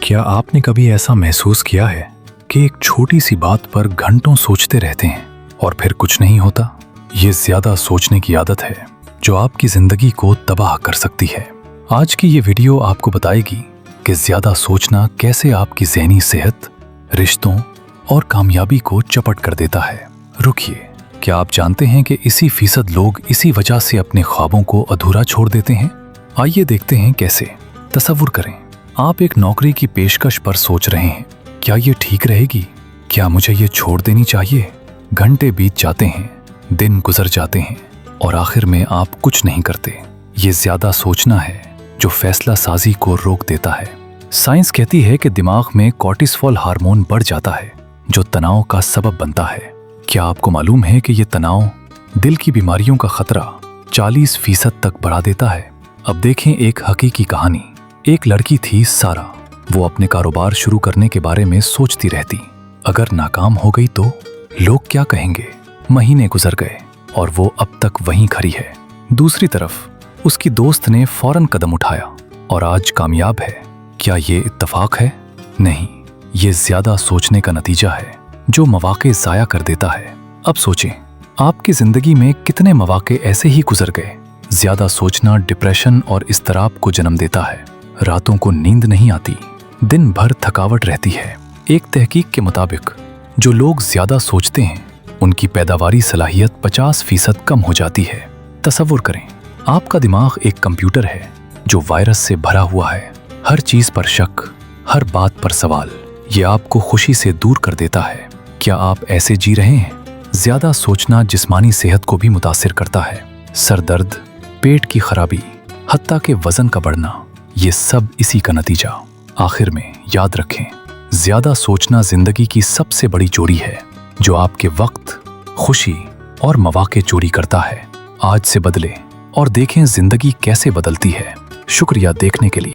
क्या आपने कभी ऐसा महसूस किया है कि एक छोटी सी बात पर घंटों सोचते रहते हैं और फिर कुछ नहीं होता? ये ज्यादा सोचने की आदत है जो आपकी जिंदगी को तबाह कर सकती है। आज की ये वीडियो आपको बताएगी कि ज्यादा सोचना कैसे आपकी ज़हनी सेहत, रिश्तों और कामयाबी को चपट कर देता है। रुकिए, क्या आप जानते हैं कि इसी फीसद लोग इसी वजह से अपने ख्वाबों को अधूरा छोड़ देते हैं? आइए देखते हैं कैसे। तसव्वुर करें, आप एक नौकरी की पेशकश पर सोच रहे हैं, क्या ये ठीक रहेगी? क्या मुझे ये छोड़ देनी चाहिए? घंटे बीत जाते हैं, दिन गुजर जाते हैं और आखिर में आप कुछ नहीं करते। ये ज्यादा सोचना है जो फैसला साजी को रोक देता है। साइंस कहती है कि दिमाग में कॉर्टिसोल हार्मोन बढ़ जाता है जो तनाव का सबब बनता है। क्या आपको मालूम है कि ये तनाव दिल की बीमारियों का खतरा 40% तक बढ़ा देता है? अब देखें एक हकीकी कहानी। एक लड़की थी सारा। वो अपने कारोबार शुरू करने के बारे में सोचती रहती। अगर नाकाम हो गई तो लोग क्या कहेंगे? महीने गुजर गए और वो अब तक वहीं खड़ी है। दूसरी तरफ उसकी दोस्त ने फौरन कदम उठाया और आज कामयाब है। क्या ये इत्तेफाक है? नहीं, ये ज्यादा सोचने का नतीजा है जो मौके ज़ाया कर देता है। अब सोचें, आपकी जिंदगी में कितने मौके ऐसे ही गुजर गए। ज्यादा सोचना डिप्रेशन और इज़्तिराब को जन्म देता है। रातों को नींद नहीं आती, दिन भर थकावट रहती है। एक तहकीक के मुताबिक जो लोग ज्यादा सोचते हैं उनकी पैदावारी सलाहियत 50% कम हो जाती है। तसव्वुर करें, आपका दिमाग एक कंप्यूटर है जो वायरस से भरा हुआ है। हर चीज पर शक, हर बात पर सवाल, ये आपको खुशी से दूर कर देता है। क्या आप ऐसे जी रहे हैं? ज्यादा सोचना जिस्मानी सेहत को भी मुतासिर करता है। सर दर्द, पेट की खराबी, हत्ता के वजन का बढ़ना, ये सब इसी का नतीजा। आखिर में याद रखें, ज्यादा सोचना जिंदगी की सबसे बड़ी चोरी है जो आपके वक्त, खुशी और मौके चोरी करता है। आज से बदले और देखें जिंदगी कैसे बदलती है। शुक्रिया देखने के लिए।